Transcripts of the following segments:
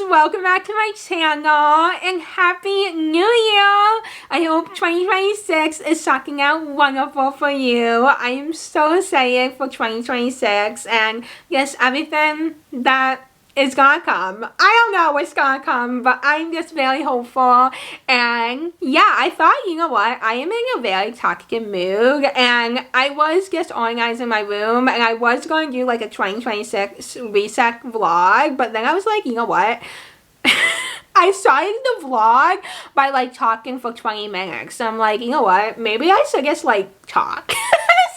welcome back to my channel and Happy New Year! I hope 2026 is shocking out wonderful for you. I am so excited for 2026 and yes, everything that is gonna come. I don't know what's gonna come, but I'm just very hopeful. And yeah, I thought, you know what, I am in a very talkative mood and I was just organizing my room and I was going to do like a 2026 reset vlog, but then I was like, you know what, I started the vlog by like talking for 20 minutes. So I'm like, you know what, maybe I should just like talk.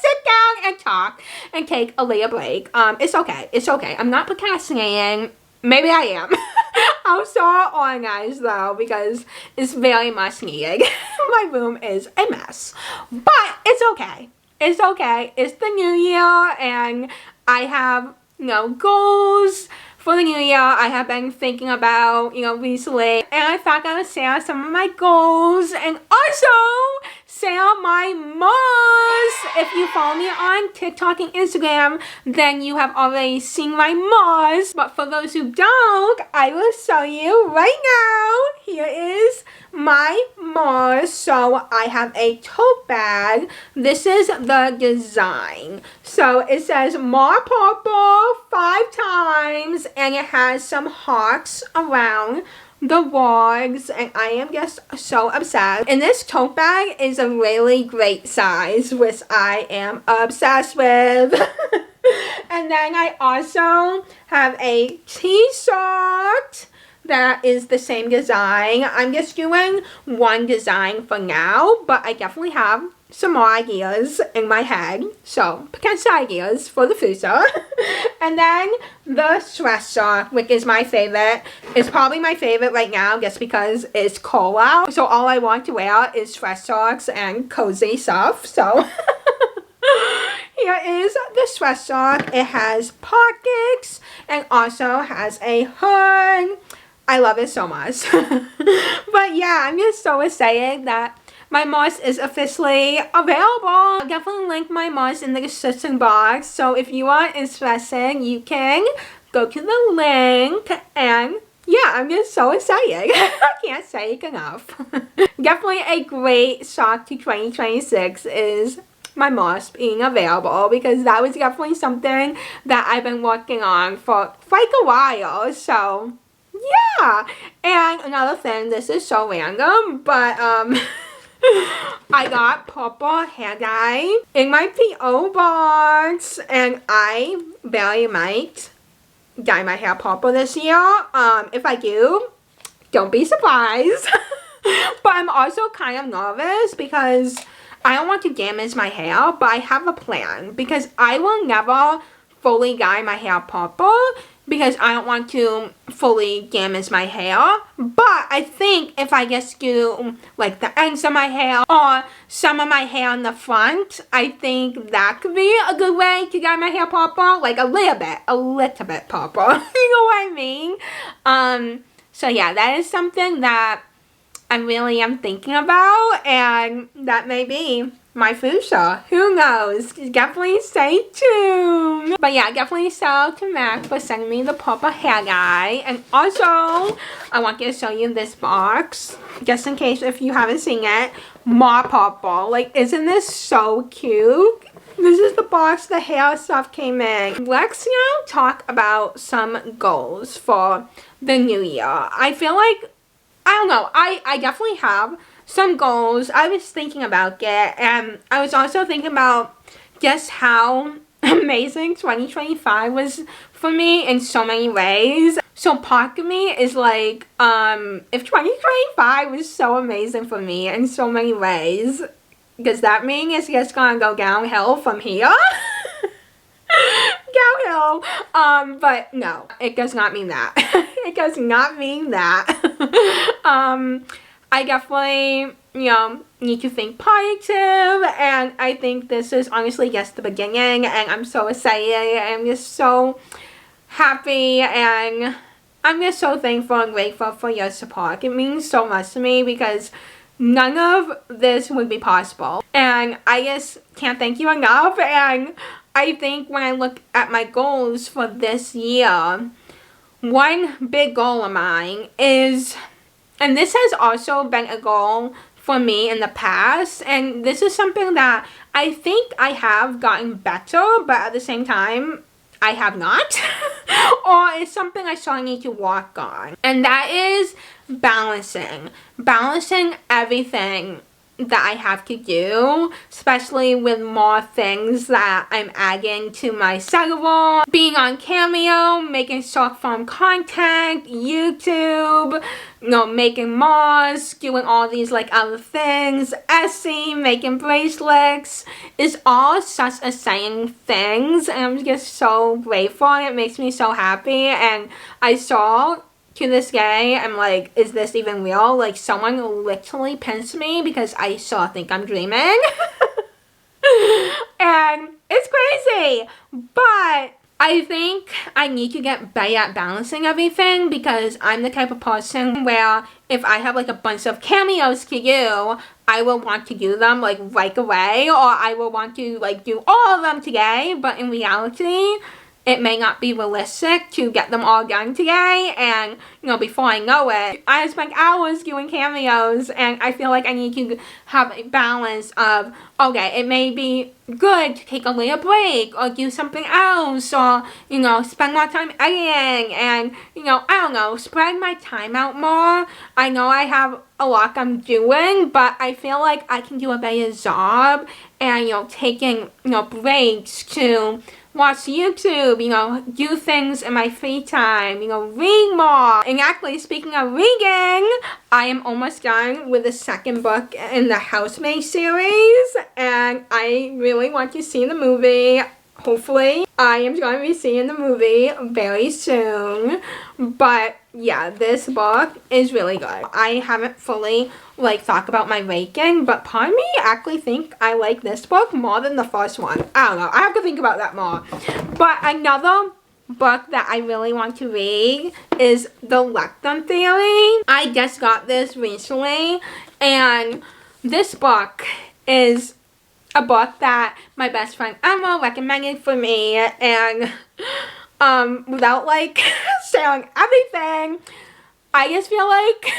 Sit down and talk and take a little break. It's okay. It's okay. I'm not procrastinating. Maybe I am. I'm so organized though because it's very much needed. My room is a mess. But it's okay. It's okay. It's the new year and I have, goals for the new year. I have been thinking about, recently. And I thought I would share some of my goals and also share my Mars. If you follow me on TikTok and Instagram, then you have already seen my Mars. But for those who don't, I will show you right now. Here is my Mars. So I have a tote bag. This is the design. So it says Mars Purple 5 times and it has some hearts around the wargs and I am just so obsessed. And this tote bag is a really great size, which I am obsessed with. And then I also have a t-shirt that is the same design. I'm just doing one design for now, but I definitely have some more ideas in my head, so potential ideas for the future. And then the sweatshirt, which is my favorite. It's probably my favorite right now just because it's cold out, so all I want to wear is sweatshirts and cozy stuff. So here is the sweatshirt. It has pockets and also has a hood. I love it so much. But yeah, I'm just so excited that my Mars is officially available. I'll definitely link my Mars in the description box. So if you are interested, you can go to the link. And yeah, I'm just so excited. I can't say it enough. Definitely a great shock to 2026 is my Mars being available, because that was definitely something that I've been working on for like a while. So yeah. And another thing, this is so random, but I got purple hair dye in my P.O. box and I barely might dye my hair purple this year. If I do, don't be surprised. But I'm also kind of nervous because I don't want to damage my hair, but I have a plan because I will never fully dye my hair purple because I don't want to fully damage my hair. But I think if I just do like the ends of my hair or some of my hair in the front, I think that could be a good way to dye my hair purple. Like a little bit purple. You know what I mean? So yeah, that is something that I really am thinking about, and that may be my future. Who knows? Definitely stay tuned. But yeah, definitely shout out to Mac for sending me the purple hair dye. And also, I want to show you this box, just in case if you haven't seen it. More purple. Like, isn't this so cute? This is the box the hair stuff came in. Let's now talk about some goals for the new year. I feel like, I don't know, I definitely have some goals. I was thinking about it, and I was also thinking about just how amazing 2025 was for me in so many ways. So part of me is like, if 2025 was so amazing for me in so many ways, does that mean it's just gonna go downhill from here? Downhill. But no, it does not mean that. It does not mean that. I definitely, need to think positive, and I think this is honestly just the beginning, and I'm so excited. I'm just so happy, and I'm just so thankful and grateful for your support. It means so much to me because none of this would be possible, and I just can't thank you enough. And I think when I look at my goals for this year, one big goal of mine is, and this has also been a goal for me in the past, and this is something that I think I have gotten better, but at the same time, I have not. Or it's something I still need to work on. And that is balancing. Balancing everything that I have to do, especially with more things that I'm adding to my schedule. Being on Cameo, making short form content, YouTube, you know, making Mars, doing all these like other things, Etsy, making bracelets, is all such exciting things, and I'm just so grateful, and it makes me so happy. And I saw, to this day, I'm like, is this even real? Like, someone literally pinched me because I still think I'm dreaming. And it's crazy. But I think I need to get better at balancing everything, because I'm the type of person where if I have like a bunch of cameos to do, I will want to do them like right away, or I will want to like do all of them today, but in reality, it may not be realistic to get them all done today, and, you know, before I know it, I spent hours doing cameos, and I feel like I need to have a balance of, okay, it may be good to take a little break, or do something else, or, you know, spend more time editing, and, you know, I don't know, spread my time out more. I know I have a lot I'm doing, but I feel like I can do a better job, and, you know, taking, you know, breaks to watch YouTube, you know, do things in my free time, you know, read more. And actually, speaking of reading, I am almost done with the second book in the Housemaid series, and I really want to see the movie. Hopefully, I am going to be seeing the movie very soon. But yeah, this book is really good. I haven't fully like thought about my ranking, but part of me actually think I like this book more than the first one. I don't know. I have to think about that more. But another book that I really want to read is The Lethem Theory. I just got this recently, and this book is a book that my best friend Emma recommended for me, and without like sharing everything, I just feel like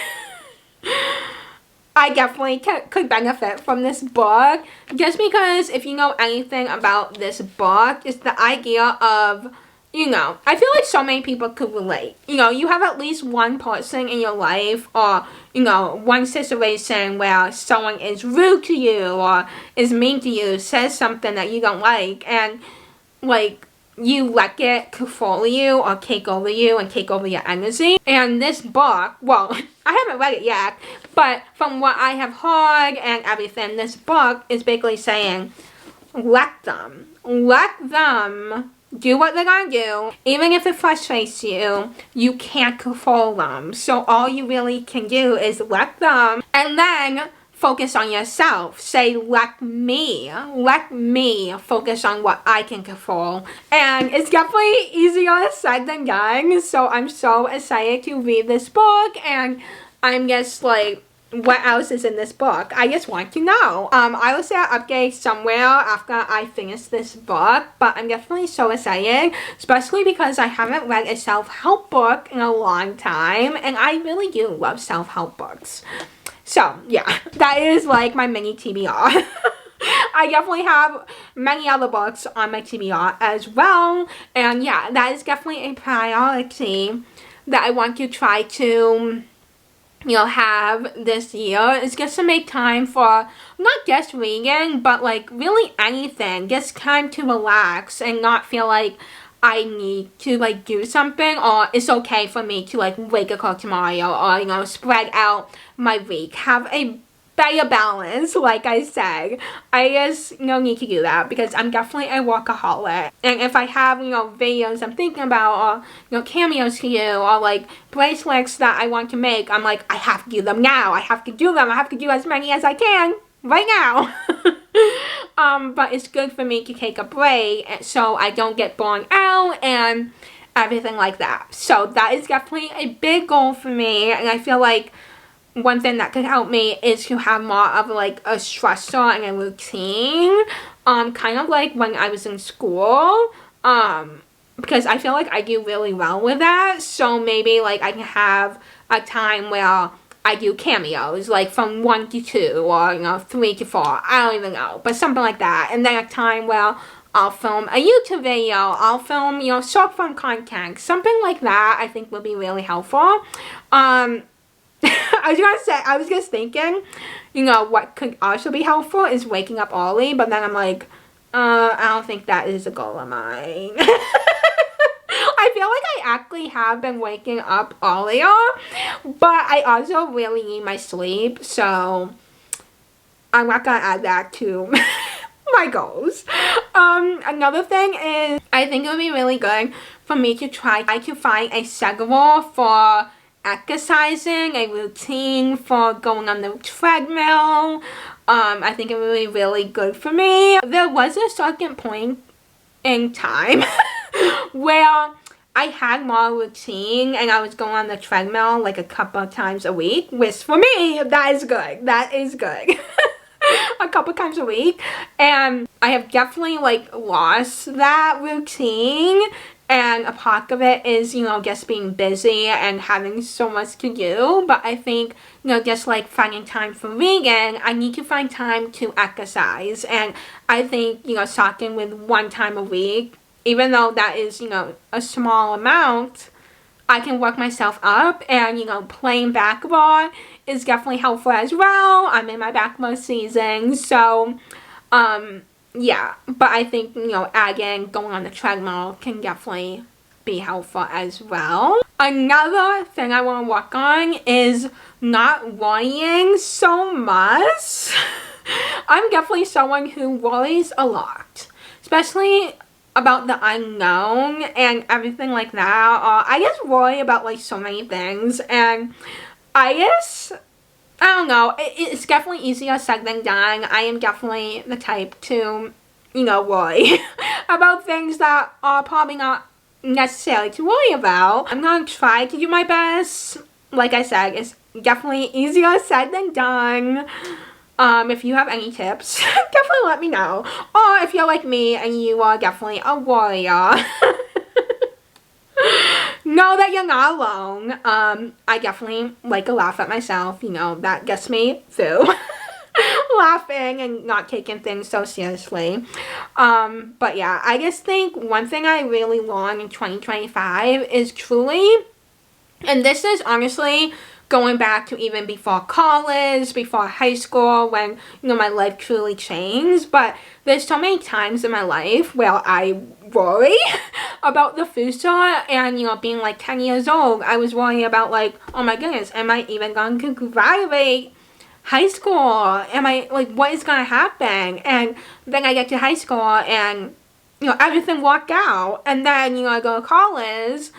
I definitely could benefit from this book, just because if you know anything about this book, it's the idea of, you know, I feel like so many people could relate. You know, you have at least one person in your life, or, you know, one situation where someone is rude to you or is mean to you, says something that you don't like, and, like, you let it control you or take over you and take over your energy. And this book, well, I haven't read it yet, but from what I have heard and everything, this book is basically saying, let them do what they're gonna do. Even if it frustrates you, you can't control them. So all you really can do is let them, and then focus on yourself. Say, let me focus on what I can control. And it's definitely easier said than done. So I'm so excited to read this book, and I'm just like, what else is in this book? I just want to know. I will say an update somewhere after I finish this book, but I'm definitely so excited, especially because I haven't read a self-help book in a long time, and I really do love self-help books. So, yeah, that is like my mini TBR. I definitely have many other books on my TBR as well, and yeah, that is definitely a priority that I want to try to, you know, have this year, is just to make time for not just reading, but like really anything. Just time to relax and not feel like I need to like do something, or it's okay for me to like wake up tomorrow, or, you know, spread out my week. Have a better balance, like I said. I just, you know, need to do that because I'm definitely a workaholic. And if I have, you know, videos I'm thinking about, or, you know, cameos to do, or like bracelets that I want to make, I'm like, I have to do them now. I have to do them. I have to do as many as I can right now. But it's good for me to take a break so I don't get burned out and everything like that. So that is definitely a big goal for me, and I feel like one thing that could help me is to have more of like a structure and a routine, kind of like when I was in school, because I feel like I do really well with that. So maybe like I can have a time where I do cameos, like from 1 to 2 or, you know, 3 to 4. I don't even know, but something like that. And then a time where I'll film a YouTube video, I'll film, you know, short form content, something like that I think would be really helpful. I was just thinking, you know, what could also be helpful is waking up early, but then I'm like, I don't think that is a goal of mine. I feel like I actually have been waking up earlier, but I also really need my sleep, so I'm not gonna add that to my goals. Another thing is, I think it would be really good for me to try to find a schedule for exercising, a routine for going on the treadmill. I think it would be really good for me. There was a certain point in time where I had more routine and I was going on the treadmill like a couple of times a week, which for me, that is good. That is good. A couple times a week, and I have definitely like lost that routine, and a part of it is, you know, just being busy and having so much to do. But I think, you know, just like finding time for reading, I need to find time to exercise. And I think, you know, starting with 1 time a week, even though that is, you know, a small amount, I can work myself up. And, you know, playing basketball is definitely helpful as well. I'm in my basketball season, so yeah, but I think, you know, again, going on the treadmill can definitely be helpful as well. Another thing I want to work on is not worrying so much. I'm definitely someone who worries a lot, especially about the unknown and everything like that. I just worry about like so many things, and I guess, I don't know, it's definitely easier said than done. I am definitely the type to, you know, worry about things that are probably not necessary to worry about. I'm gonna try to do my best. Like I said, it's definitely easier said than done. If you have any tips, definitely let me know. Or if you're like me and you are definitely a warrior, know that you're not alone. I definitely like to laugh at myself, you know, that gets me through. Laughing and not taking things so seriously. But yeah, I just think one thing I really want in 2025 is truly, and this is honestly going back to even before college, before high school, when, you know, my life truly changed. But there's so many times in my life where I worry about the future, and, you know, being like 10 years old, I was worrying about like, oh my goodness, am I even going to graduate high school? Am I, like, what is going to happen? And then I get to high school and, you know, everything worked out. And then, you know, I go to college,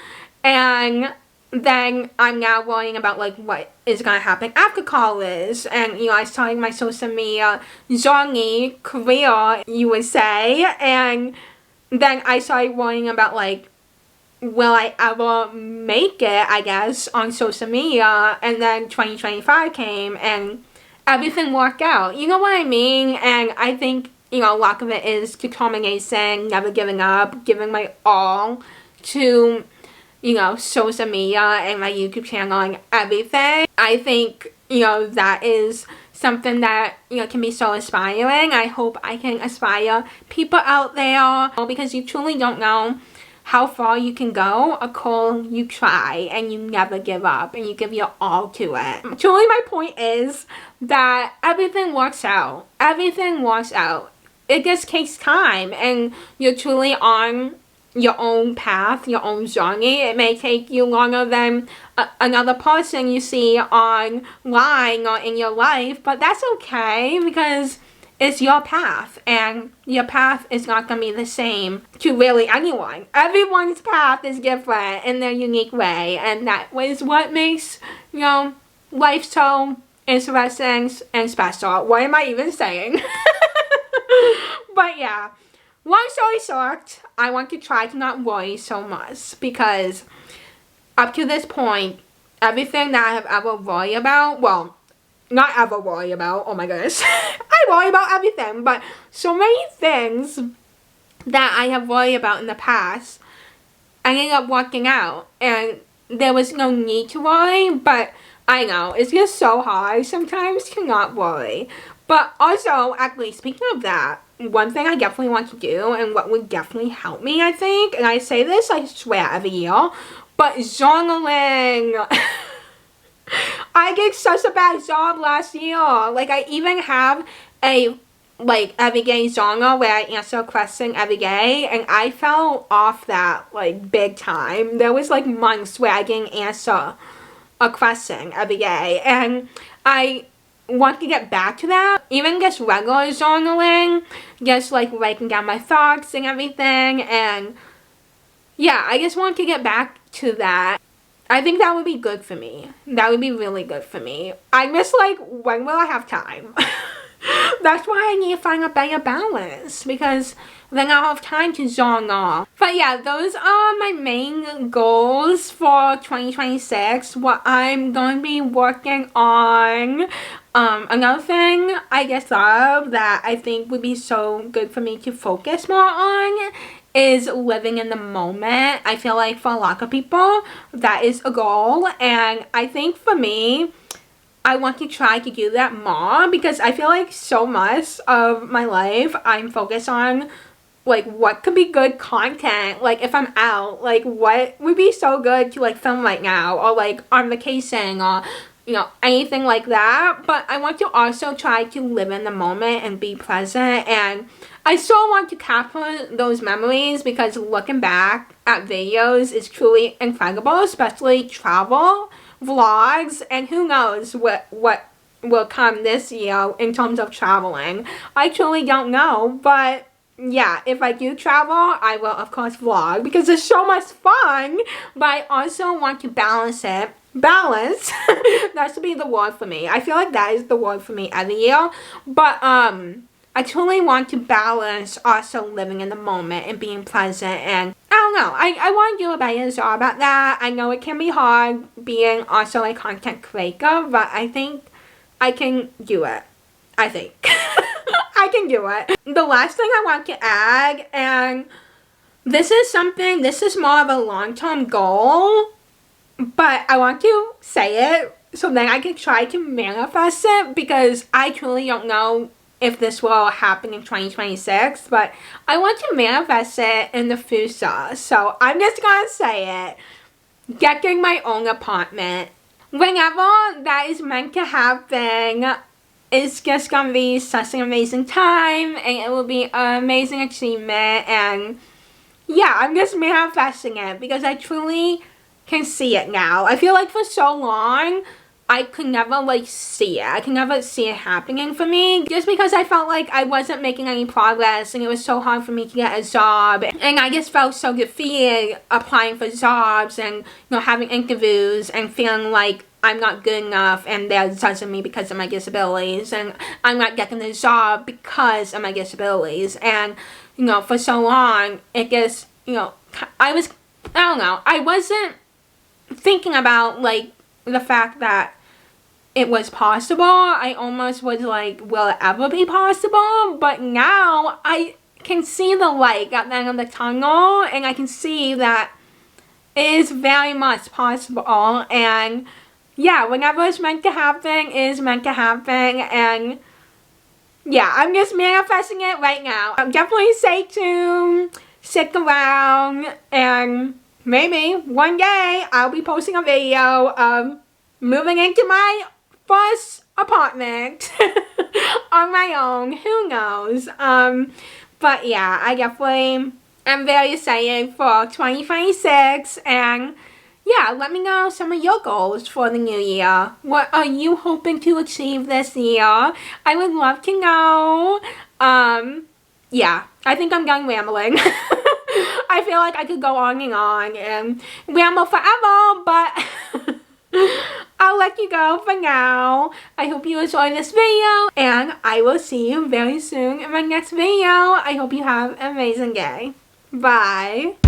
and then I'm now worrying about like what is going to happen after college. And, you know, I started my social media journey, career, you would say. And then I started worrying about like, will I ever make it, I guess, on social media? And then 2025 came and everything worked out. You know what I mean? And I think, you know, a lot of it is determination, never giving up, giving my all to, you know, social media and my YouTube channel and everything. I think, you know, that is something that, you know, can be so inspiring. I hope I can inspire people out there, because you truly don't know how far you can go until you try and you never give up and you give your all to it. Truly, my point is that everything works out. Everything works out. It just takes time, and you're truly on your own path, your own journey. It may take you longer than another person you see online or in your life, but that's okay, because it's your path, and your path is not going to be the same to really anyone. Everyone's path is different in their unique way, and that is what makes, you know, life so interesting and special. What am I even saying? But yeah, long story short, I want to try to not worry so much, because up to this point, everything that I have ever worried about, well, not ever worry about, oh my goodness, I worry about everything, but so many things that I have worried about in the past I ended up working out, and there was no need to worry, but I know, it's just so hard sometimes to not worry. But also, actually, speaking of that, one thing I definitely want to do, and what would definitely help me, I think, and I say this, I swear, every year, but journaling. I did such a bad job last year. Like, I even have a, like, everyday journal where I answer a question every day, and I fell off that, like, big time. There was, like, months where I didn't answer a question every day, and I want to get back to that. Even just regular journaling, just, like, writing down my thoughts and everything, and yeah, I just want to get back to that. I think that would be good for me. That would be really good for me. I'm just like, when will I have time? That's why I need to find a better balance, because then I'll have time to journal. But yeah, those are my main goals for 2026, what I'm going to be working on. Another thing I guess that I think would be so good for me to focus more on is living in the moment. I feel like for a lot of people, that is a goal, and I think for me, I want to try to do that more, because I feel like so much of my life, I'm focused on, like, what could be good content, like, if I'm out, like, what would be so good to, like, film right now, or, like, on vacation, or, you know, anything like that. But I want to also try to live in the moment and be present, and I still want to capture those memories, because looking back at videos is truly incredible, especially travel vlogs, and who knows what will come this year in terms of traveling. I truly don't know, but yeah, if I do travel, I will of course vlog, because it's so much fun, but I also want to balance it. Balance, that should be the word for me. I feel like that is the word for me every year, but I truly want to balance also living in the moment and being present, and I don't know, I want to do a better job at that. I know it can be hard being also a content creator, but I think I can do it. I think. I can do it. The last thing I want to add, and this is more of a long-term goal, but I want to say it so then I can try to manifest it, because I truly don't know if this will happen in 2026, but I want to manifest it in the future. So I'm just gonna say it. Getting my own apartment. Whenever that is meant to happen, it's just gonna be such an amazing time, and it will be an amazing achievement, and yeah, I'm just manifesting it, because I truly can see it now. I feel like for so long, I could never, like, see it. I could never see it happening for me, just because I felt like I wasn't making any progress, and it was so hard for me to get a job, and I just felt so defeated applying for jobs, and, you know, having interviews, and feeling like I'm not good enough, and they're judging me because of my disabilities, and I'm not getting the job because of my disabilities, and, you know, for so long, it just, you know, I don't know, I wasn't thinking about, like, the fact that it was possible. I almost was like, will it ever be possible? But now I can see the light at the end of the tunnel, and I can see that it is very much possible, and yeah, whenever it's meant to happen, it is meant to happen, and yeah, I'm just manifesting it right now. Definitely stay tuned, stick around, and maybe one day I'll be posting a video of moving into my first apartment on my own. Who knows? But yeah, I definitely am very excited for 2026, and yeah, let me know some of your goals for the new year. What are you hoping to achieve this year? I would love to know. Yeah, I think I'm done rambling. I feel like I could go on and ramble forever, but I'll let you go for now. I hope you enjoyed this video, and I will see you very soon in my next video. I hope you have an amazing day. Bye.